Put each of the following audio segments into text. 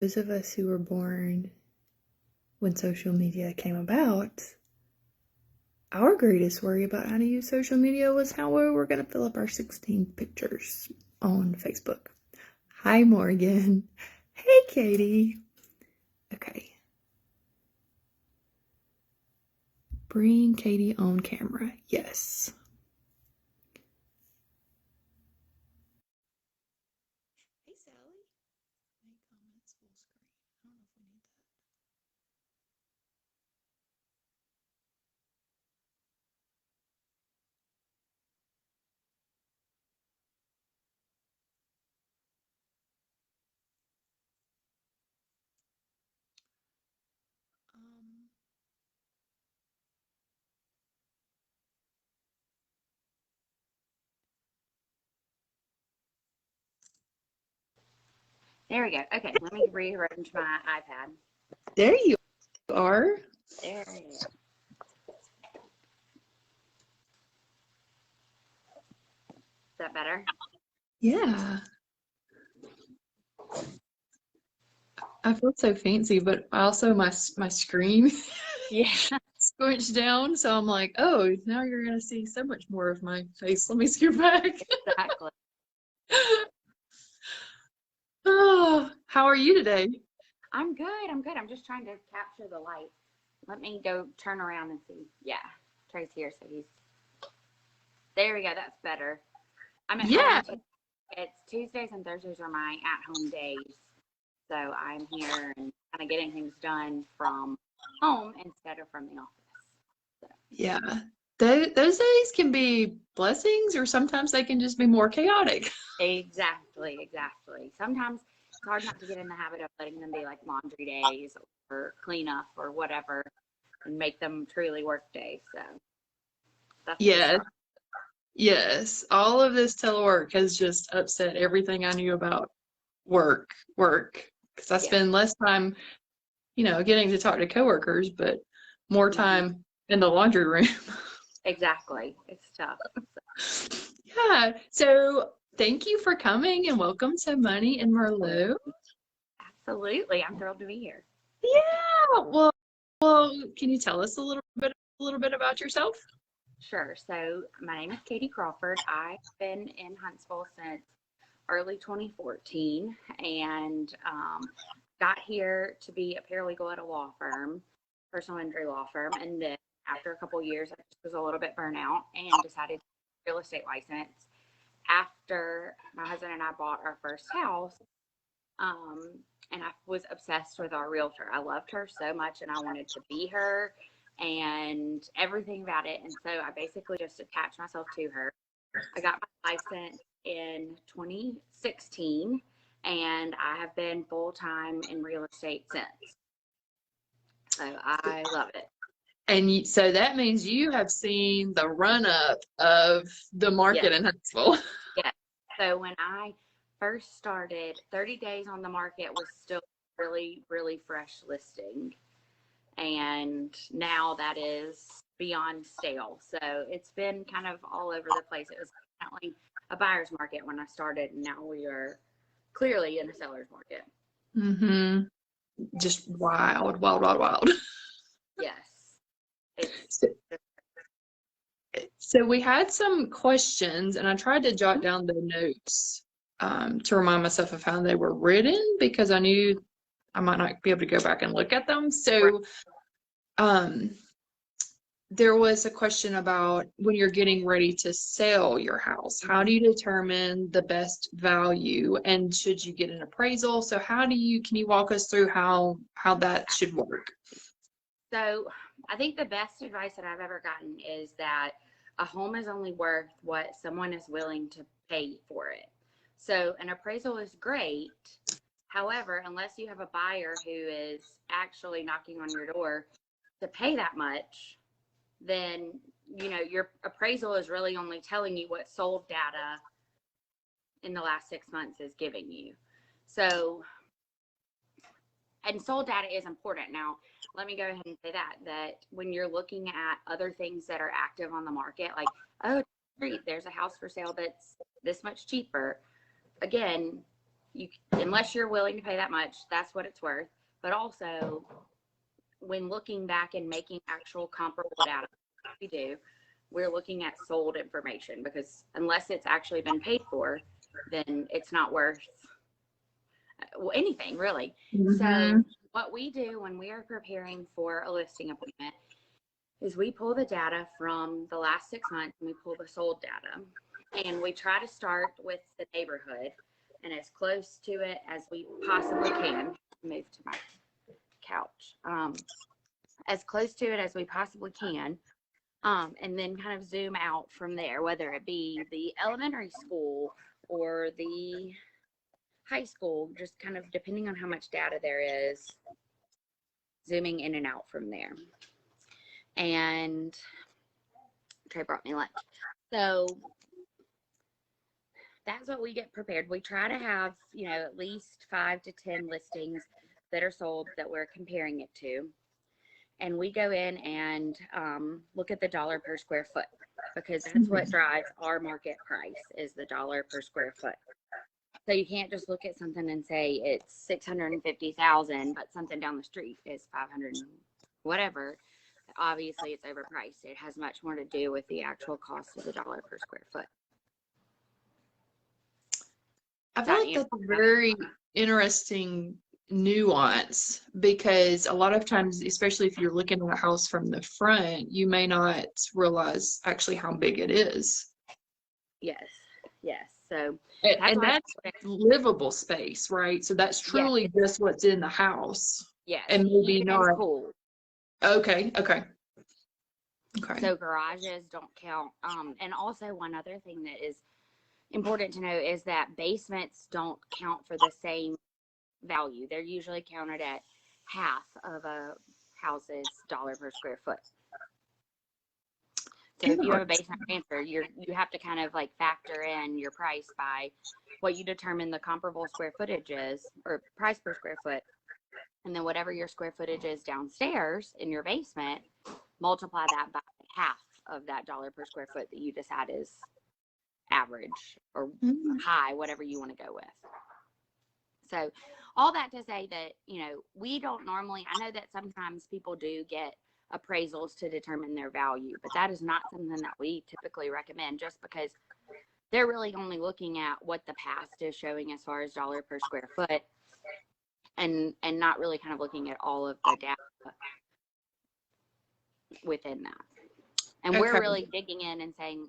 those of us who were born when social media came about, our greatest worry about how to use social media was how we were going to fill up our 16 pictures on Facebook. Hi, Morgan. Hey, Katie. Okay. Bring Katie on camera. Yes. Hey, Sally. Make comments full screen. I don't know if we need that. There we go. Okay, let me rearrange my iPad. There you are. There it is. Is that better? Yeah. I feel so fancy, but also my screen Yeah. squinched down, so I'm like, oh, now you're gonna see so much more of my face. Let me scoot back. Exactly. Oh, how are you today? I'm good. I'm good. I'm just trying to capture the light. Let me go turn around and see. Yeah, Trey's here, so he's. There we go. That's better. I'm at Yeah. home. It's Tuesdays and Thursdays are my at-home days, so I'm here and kind of getting things done from home instead of from the office. So. Yeah. Those days can be blessings, or sometimes they can just be more chaotic. Exactly, exactly. Sometimes it's hard not to get in the habit of letting them be like laundry days or cleanup or whatever and make them truly work days. So that's the Yes. start. Yes. All of this telework has just upset everything I knew about work. Because I Yeah. spend less time, getting to talk to coworkers, but more Mm-hmm. time in the laundry room. Exactly. It's tough. Yeah. So thank you for coming and welcome to Money and Merlot. Absolutely. I'm thrilled to be here. Yeah. Well, can you tell us a little bit about yourself? Sure. So my name is Katie Crawford. I've been in Huntsville since early 2014 and got here to be a paralegal at a law firm, personal injury law firm. And then after a couple of years, I just was a little bit burnt out and decided to get a real estate license. After my husband and I bought our first house, um, and I was obsessed with our realtor. I loved her so much and I wanted to be her and everything about it. And so I basically just attached myself to her. I got my license in 2016 and I have been full time in real estate since. So I love it. And so that means you have seen the run up of the Yes. market in Huntsville. Yes. So when I first started, 30 days on the market was still really, really fresh listing. And now that is beyond stale. So it's been kind of all over the place. It was definitely a buyer's market when I started, and now we are clearly in a seller's market. Mm-hmm. Just wild, wild, wild, wild. Yes. It's So, so we had some questions, and I tried to jot down the notes to remind myself of how they were written because I knew I might not be able to go back and look at them. So um, there was a question about when you're getting ready to sell your house, how do you determine the best value and should you get an appraisal? So can you walk us through how that should work? so I think the best advice that I've ever gotten is that a home is only worth what someone is willing to pay for it. So an appraisal is great. However, unless you have a buyer who is actually knocking on your door to pay that much, then your appraisal is really only telling you what sold data in the last 6 months is giving you. So, and sold data is important. Now, let me go ahead and say that when you're looking at other things that are active on the market, like, oh, there's a house for sale that's this much cheaper. Again, unless you're willing to pay that much, that's what it's worth. But also, when looking back and making actual comparable data, we do, we're looking at sold information, because unless it's actually been paid for, then it's not worth anything really. So what we do when we are preparing for a listing appointment is we pull the data from the last 6 months, and we pull the sold data, and we try to start with the neighborhood and as close to it as we possibly can. Move to my couch. As close to it as we possibly can, and then kind of zoom out from there, whether it be the elementary school or the high school, just kind of depending on how much data there is, zooming in and out from there. And Trey brought me lunch. So that's what we get prepared. We try to have, at least 5 to 10 listings that are sold that we're comparing it to. And we go in and look at the dollar per square foot, because that's what drives our market price, is the dollar per square foot. So you can't just look at something and say it's 650,000, but something down the street is 500 whatever. Obviously, it's overpriced. It has much more to do with the actual cost of the dollar per square foot. I feel like that's a very interesting nuance, because a lot of times, especially if you're looking at a house from the front, you may not realize actually how big it is. Yes. So and that's livable space, right? So that's truly just what's in the house. Yes. And maybe not. Cool. Okay. So garages don't count. And also one other thing that is important to know is that basements don't count for the same value. They're usually counted at half of a house's dollar per square foot. So if you have a basement rancher, you have to kind of like factor in your price by what you determine the comparable square footage is, or price per square foot, and then whatever your square footage is downstairs in your basement, multiply that by half of that dollar per square foot that you decide is average or high, whatever you want to go with. So all that to say that, we don't normally, I know that sometimes people do get appraisals to determine their value, but that is not something that we typically recommend, just because they're really only looking at what the past is showing as far as dollar per square foot, and not really kind of looking at all of the data within that. And we're really digging in and saying,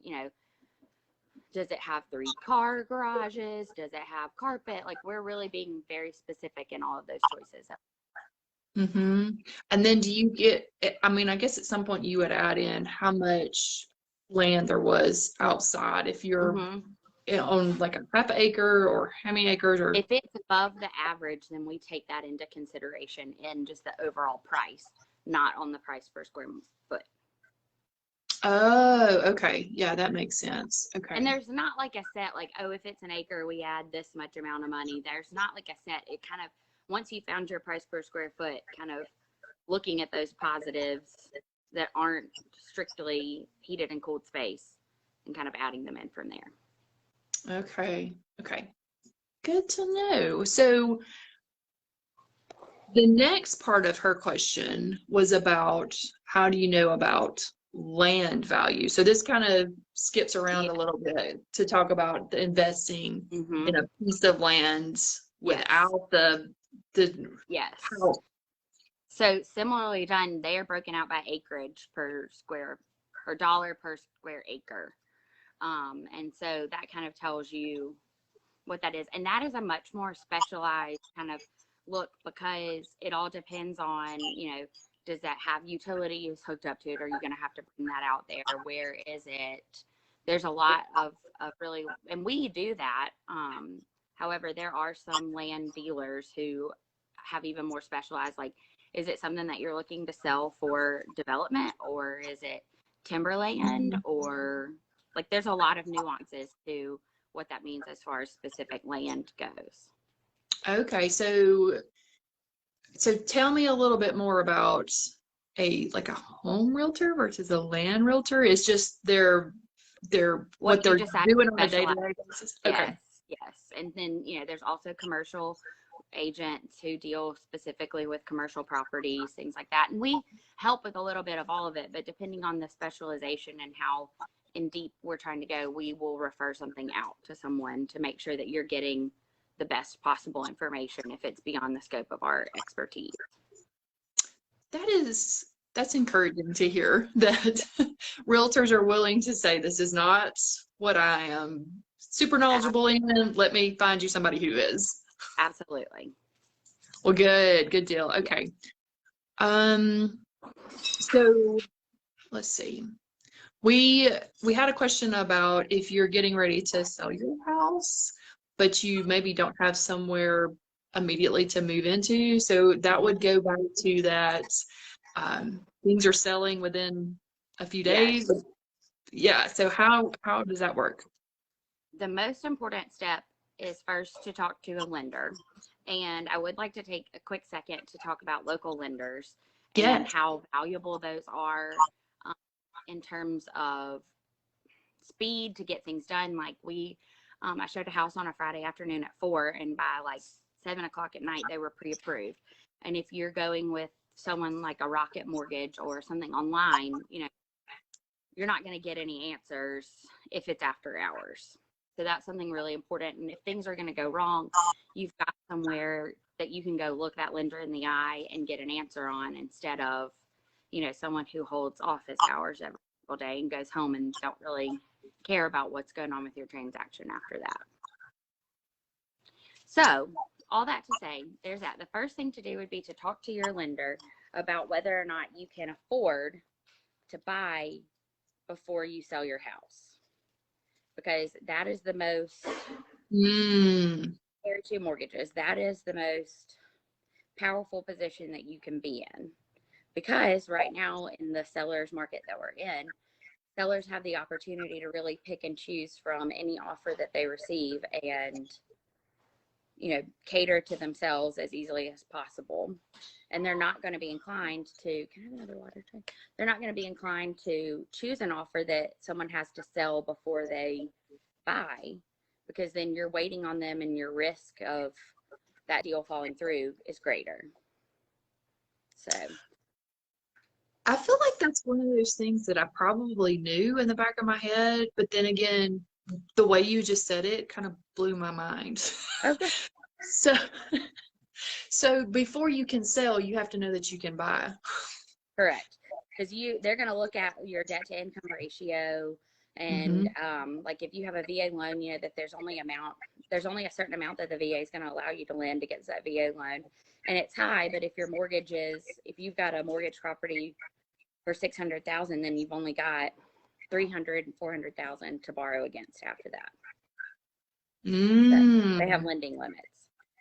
does it have 3-car garages? Does it have carpet? Like, we're really being very specific in all of those choices. And then do you get, I guess at some point you would add in how much land there was outside, if you're on like a half acre or how many acres, or if it's above the average, then we take that into consideration in just the overall price, not on the price per square foot. Oh, okay. Yeah, that makes sense. Okay. And there's not like a set, like, oh, if it's an acre, we add this much amount of money. There's not like a set. It kind of, once you found your price per square foot, kind of looking at those positives that aren't strictly heated and cooled space, and kind of adding them in from there. Okay. Good to know. So the next part of her question was about, how do you know about land value? So this kind of skips around a little bit to talk about the investing in a piece of land without the house. So similarly done, they are broken out by acreage per square, or dollar per square acre. And so that kind of tells you what that is. And that is a much more specialized kind of look, because it all depends on, does that have utilities hooked up to it? Are you going to have to bring that out there? Where is it? There's a lot of really, and we do that. However, there are some land dealers who have even more specialized, like, is it something that you're looking to sell for development, or is it timberland, or like, there's a lot of nuances to what that means as far as specific land goes. Okay, so tell me a little bit more about a home realtor versus a land realtor. It's just what they're doing on a day-to-day basis. Okay. Yes. Yes. And then, there's also commercial agents who deal specifically with commercial properties, things like that. And we help with a little bit of all of it, but depending on the specialization and how in deep we're trying to go, we will refer something out to someone to make sure that you're getting the best possible information if it's beyond the scope of our expertise. That's encouraging to hear that realtors are willing to say, this is not what I am super knowledgeable in. Let me find you somebody who is. Absolutely. Well, good deal. Okay. So let's see. We had a question about if you're getting ready to sell your house, but you maybe don't have somewhere immediately to move into. So that would go back to that things are selling within a few days. Yes. Yeah. So how does that work? The most important step is first to talk to a lender. And I would like to take a quick second to talk about local lenders and how valuable those are in terms of speed to get things done. Like I showed a house on a Friday afternoon at 4, and by like 7 o'clock at night, they were pre-approved. And if you're going with someone like a Rocket Mortgage or something online, you're not going to get any answers if it's after hours. So that's something really important. And if things are going to go wrong, you've got somewhere that you can go look that lender in the eye and get an answer on, instead of, someone who holds office hours every single day and goes home and don't really care about what's going on with your transaction after that. So all that to say, there's that. The first thing to do would be to talk to your lender about whether or not you can afford to buy before you sell your house, because that is the most compared to mortgages, that is the most powerful position that you can be in. Because right now in the seller's market that we're in, sellers have the opportunity to really pick and choose from any offer that they receive and, cater to themselves as easily as possible. And they're not going to be inclined to, can I have another water drink? They're not going to be inclined to choose an offer that someone has to sell before they buy, because then you're waiting on them and your risk of that deal falling through is greater. So I feel like that's one of those things that I probably knew in the back of my head, but then again, the way you just said it kind of blew my mind. Okay. So before you can sell, you have to know that you can buy. Correct. Because they're going to look at your debt to income ratio. And like if you have a VA loan, that there's only a certain amount that the VA is going to allow you to lend against that VA loan. And it's high, but if you've got a mortgage property for $600,000, then you've only got $300,000 and $400,000 to borrow against after that. So they have lending limits.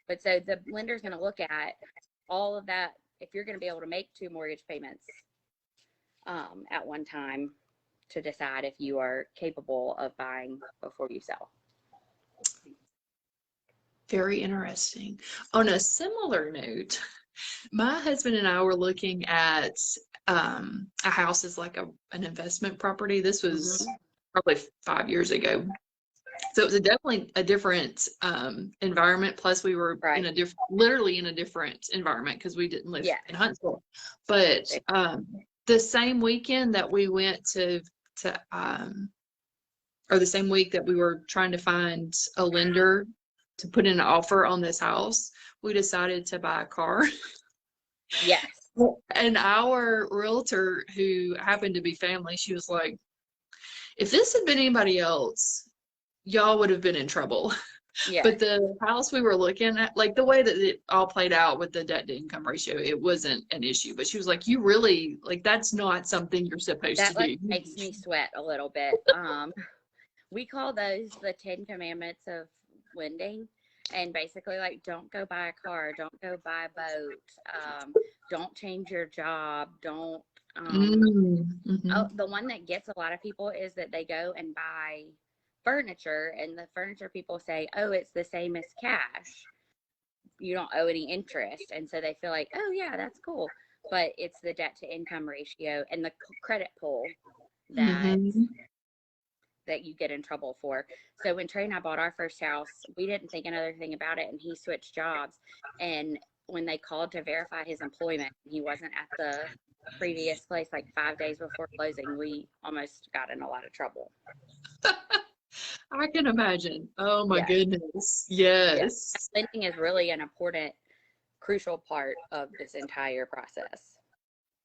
But so the lender's going to look at all of that. If you're going to be able to make 2 mortgage payments at one time, to decide if you are capable of buying before you sell. Very interesting. On a similar note, my husband and I were looking at a house as like an investment property. This was probably 5 years ago. So it was definitely a different environment. Plus we were literally in a different environment because we didn't live in Huntsville. But the same weekend that we went or the same week that we were trying to find a lender to put in an offer on this house, we decided to buy a car. Yes. And our realtor, who happened to be family, she was like, if this had been anybody else, y'all would have been in trouble. Yeah. But the house we were looking at, like the way that it all played out with the debt to income ratio, it wasn't an issue. But she was like, you really, like, that's not something you're supposed to do. That makes me sweat a little bit. We call those the 10 commandments of lending. And basically, like, don't go buy a car, don't go buy a boat, don't change your job, don't. The one that gets a lot of people is that they go and buy furniture, and the furniture people say, oh, it's the same as cash. You don't owe any interest. And so they feel like, oh, yeah, that's cool. But it's the debt to income ratio and the credit pull that that you get in trouble for. So when Trey and I bought our first house, we didn't think another thing about it, and he switched jobs. And when they called to verify his employment, he wasn't at the previous place like 5 days before closing. We almost got in a lot of trouble. I can imagine. Oh my Yeah. goodness. Yeah. Yes. Lending is really an important, crucial part of this entire process.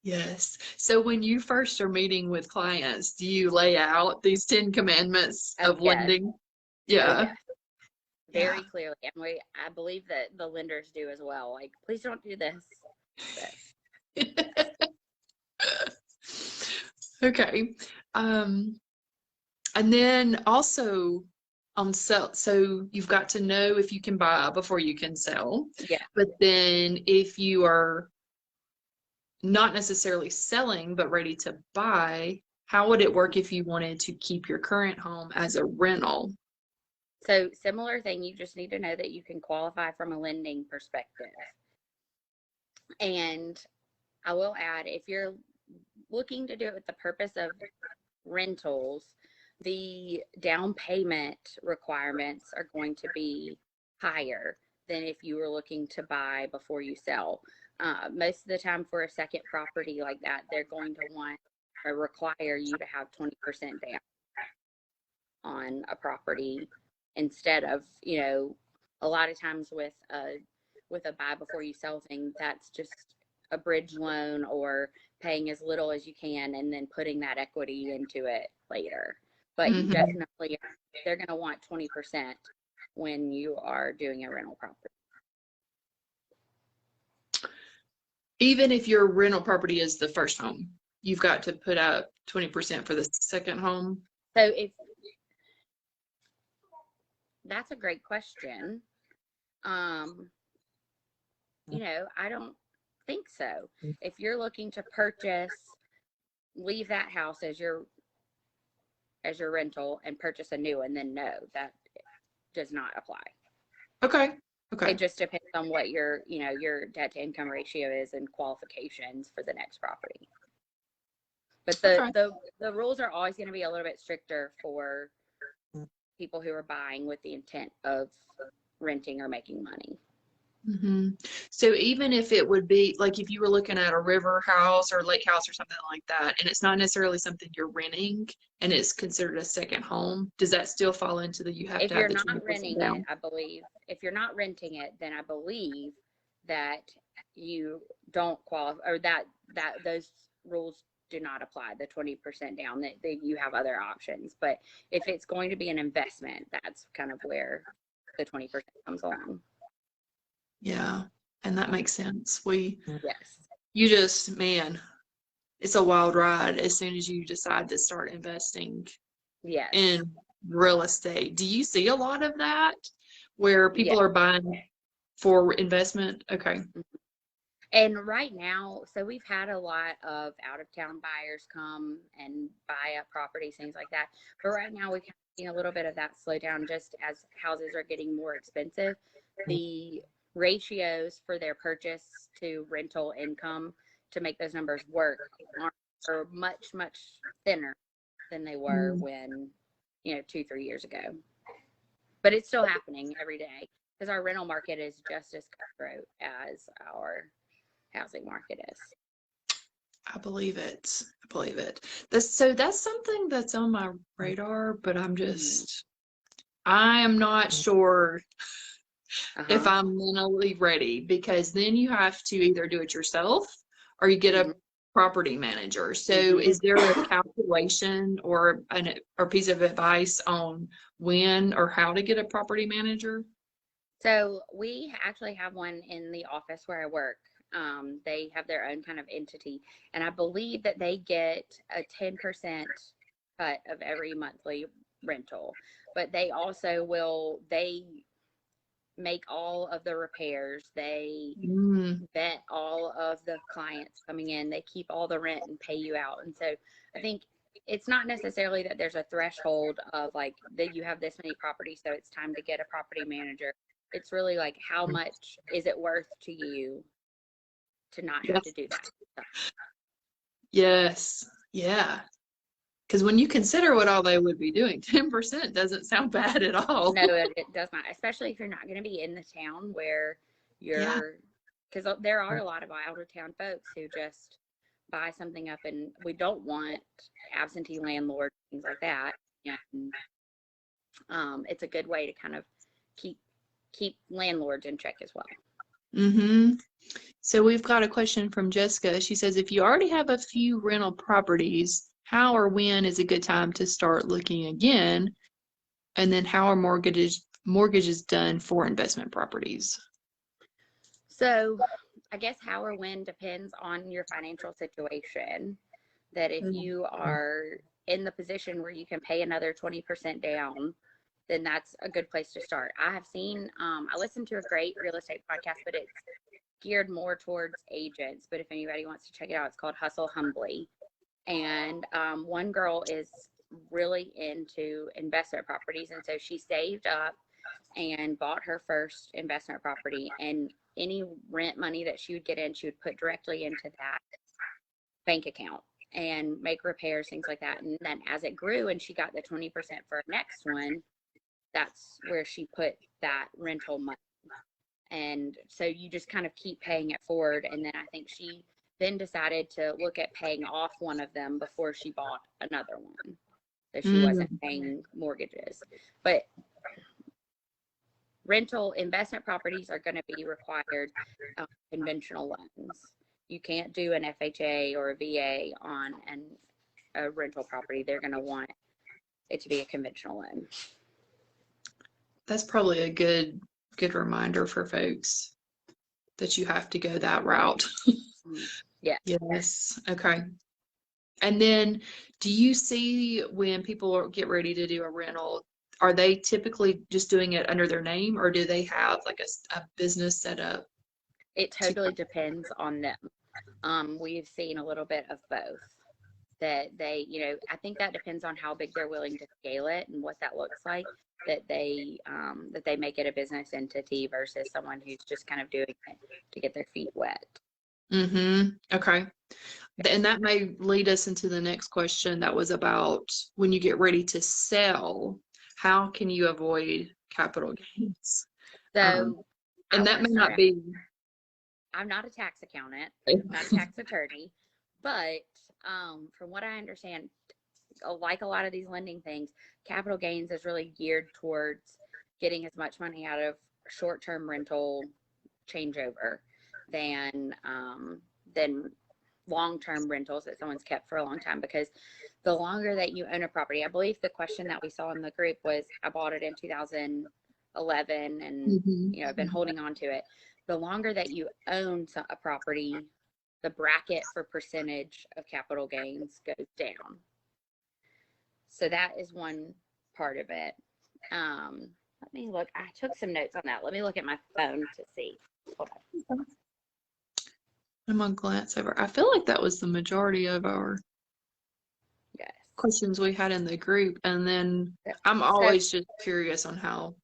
Yes. So when you first are meeting with clients, do you lay out these 10 commandments Oh, of yes. lending? Oh, Yeah. yes. Very Yeah. clearly. And I believe that the lenders do as well. Like, please don't do this. But, Okay. And then also on sell, so you've got to know if you can buy before you can sell. yeah. But then if you are not necessarily selling, but ready to buy, how would it work if you wanted to keep your current home as a rental? So similar thing, you just need to know that you can qualify from a lending perspective. And I will add, if you're looking to do it with the purpose of rentals, the down payment requirements are going to be higher than if you were looking to buy before you sell. Most of the time for a second property like that, they're going to want or require you to have 20% down on a property instead of, a lot of times with a buy before you sell thing, that's just a bridge loan or paying as little as you can and then putting that equity into it later. But you definitely, they're going to want 20% when you are doing a rental property. Even if your rental property is the first home, you've got to put up 20% for the second home. So if that's a great question. I don't think so. If you're looking to purchase, leave that house as your rental and purchase a new one, then no, that does not apply. Okay. Okay. It just depends on what your debt to income ratio is and qualifications for the next property. But the rules are always going to be a little bit stricter for people who are buying with the intent of renting or making money. So even if it would be like if you were looking at a river house or lake house or something like that, and it's not necessarily something you're renting and it's considered a second home, does that still fall into the you have If to have you're the not 20% renting down? it, I believe, if you're not renting it, then I believe that you don't qualify, or that those rules do not apply, the 20% down, that you have other options. But if it's going to be an investment, that's kind of where the 20% comes along. Yeah, and that makes sense. Yes. You just, man, it's a wild ride as soon as you decide to start investing Yes. in real estate. Do you see a lot of that where people are buying for investment? Okay. And right now, so we've had a lot of out of town buyers come and buy up properties, things like that. But right now, we've seen a little bit of that slow down just as houses are getting more expensive. The ratios for their purchase to rental income to make those numbers work are much, much thinner than they were when, 2-3 years ago. But it's still happening every day because our rental market is just as cutthroat as our housing market is. I believe it. So that's something that's on my radar, but I am not sure if I'm mentally ready, because then you have to either do it yourself or you get a property manager. So is there a calculation or a piece of advice on when or how to get a property manager? So we actually have one in the office where I work. They have their own kind of entity, and I believe that they get a 10% cut of every monthly rental, but they also they make all of the repairs. They vet all of the clients coming in. They keep all the rent and pay you out. And so I think it's not necessarily that there's a threshold of like that you have this many properties, so it's time to get a property manager. It's really like, how much is it worth to you to not have to do that? Yes. Yeah. Because when you consider what all they would be doing, 10% doesn't sound bad at all. No, it does not, especially if you're not going to be in the town where Yeah. you're, because there are a lot of out of town folks who just buy something up, and we don't want absentee landlords, things like that. And it's a good way to kind of keep landlords in check as well. Mm-hmm. So we've got a question from Jessica. She says, if you already have a few rental properties, how or when is a good time to start looking again? And then how are mortgages done for investment properties? So I guess how or when depends on your financial situation. That if you are in the position where you can pay another 20% down, then that's a good place to start. I have seen, I listened to a great real estate podcast, but it's geared more towards agents. But if anybody wants to check it out, it's called Hustle Humbly. And one girl is really into investment properties. And so she saved up and bought her first investment property. And any rent money that she would get in, she would put directly into that bank account and make repairs, things like that. And then as it grew and she got the 20% for her next one, that's where she put that rental money. And so you just kind of keep paying it forward. And then I think she then decided to look at paying off one of them before she bought another one. So she wasn't paying mortgages. But rental investment properties are going to be required conventional loans. You can't do an FHA or a VA on a rental property. They're going to want it to be a conventional loan. That's probably a good reminder for folks that you have to go that route. Yeah. Yes. Okay. And then do you see when people get ready to do a rental, are they typically just doing it under their name, or do they have like a business set up? It totally depends on them. We've seen a little bit of both. That they, I think that depends on how big they're willing to scale it and what that looks like. That they make it a business entity versus someone who's just kind of doing it to get their feet wet. Okay. And that may lead us into the next question that was about when you get ready to sell, how can you avoid capital gains? So, and that may not be. I'm not a tax accountant, not a tax attorney, but from what I understand, like a lot of these lending things, capital gains is really geared towards getting as much money out of short-term rental changeover than long-term rentals that someone's kept for a long time. Because the longer that you own a property, I believe the question that we saw in the group was, I bought it in 2011 and I've been holding on to it. The longer that you own a property, the bracket for percentage of capital gains goes down. So that is one part of it. Let me look. I took some notes on that. Let me look at my phone to see. Hold on. I'm gonna glance over. I feel like that was the majority of our questions we had in the group. And then I'm always just curious on how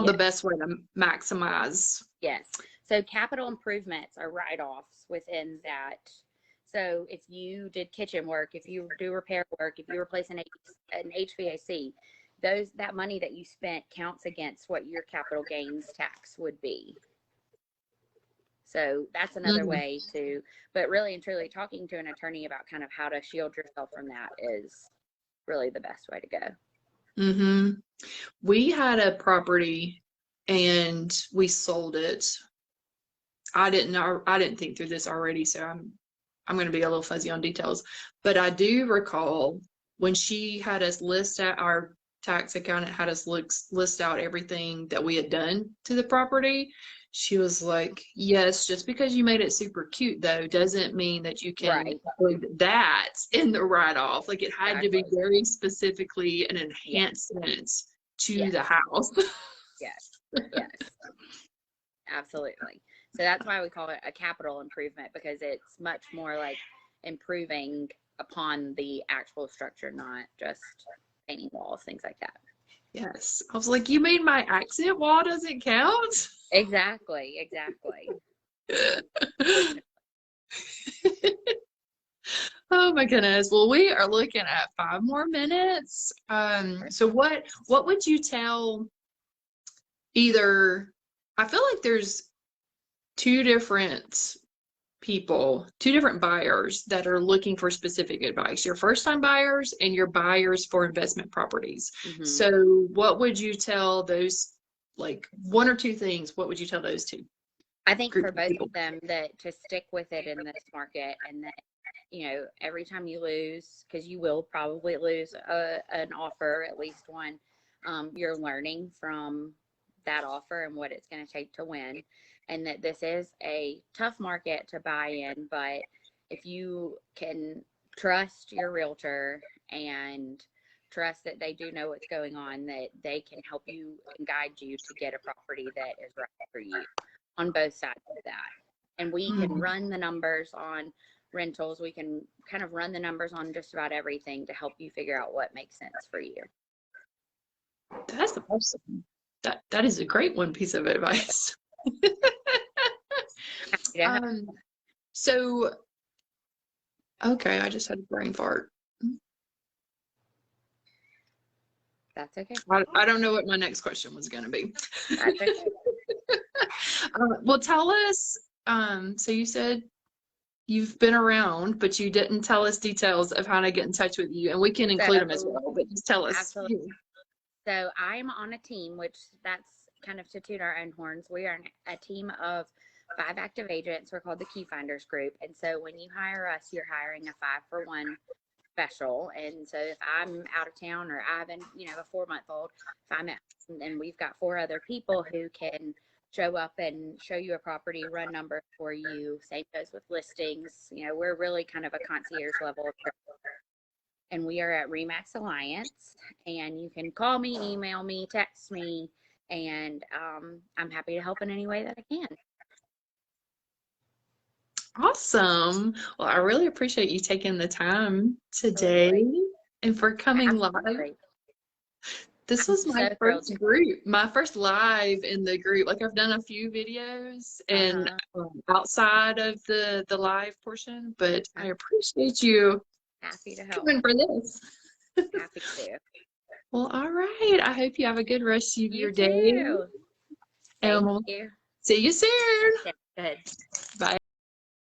the best way to maximize. Yes. So capital improvements are write-offs within that. So if you did kitchen work, if you do repair work, if you replace an HVAC, that money that you spent counts against what your capital gains tax would be. So that's another way to, but really and truly talking to an attorney about kind of how to shield yourself from that is really the best way to go. We had a property and we sold it. I didn't think through this already, so I'm going to be a little fuzzy on details, but I do recall when she had us list out, our tax accountant had us list out everything that we had done to the property. She was like, yes, just because you made it super cute though doesn't mean that you can include that in the write-off. Like it had to be very specifically an enhancement to the house. Yes. Absolutely. So that's why we call it a capital improvement, because it's much more like improving upon the actual structure, not just painting walls, things like that. Yes. I was like, you mean my accent wall doesn't count? Exactly. Oh my goodness. Well, we are looking at 5 more minutes. So what would you tell either, I feel like there's two different people, two different buyers that are looking for specific advice. Your first time buyers and your buyers for investment properties. So what would you tell those, like one or two things, what would you tell those two? I think for both of them that to stick with it in this market, and that, you know, every time you lose, because you will probably lose an offer, at least one, you're learning from that offer and what it's going to take to win. And that this is a tough market to buy in, but if you can trust your realtor and trust that they do know what's going on, that they can help you and guide you to get a property that is right for you on both sides of that. And we can run the numbers on rentals. We can kind of run the numbers on just about everything to help you figure out what makes sense for you. That's awesome. That is a great one piece of advice. So, okay, I just had a brain fart. That's okay. I don't know what my next question was going to be. That's okay. Well, tell us, so you said you've been around, but you didn't tell us details of how to get in touch with you, and we can include them as well, but just tell us. Absolutely. So I'm on a team, which that's kind of to toot our own horns. We are a team of 5 active agents. We're called the Key Finders Group. And so when you hire us, you're hiring a 5-for-1 special. And so if I'm out of town, or I have a 4-month-old, if I'm at, and we've got 4 other people who can show up and show you a property, run numbers for you. Same goes with listings. You know, we're really kind of a concierge level of service. And we are at Remax Alliance, and you can call me, email me, text me, and I'm happy to help in any way that I can. Awesome. Well, I really appreciate you taking the time today and for coming live. This was my first group, my first live in the group. Like, I've done a few videos and outside of the live portion, but I appreciate you coming for this. Happy to. Well, all right. I hope you have a good rest of your day. Thank you. And we'll see you soon. Good. Bye.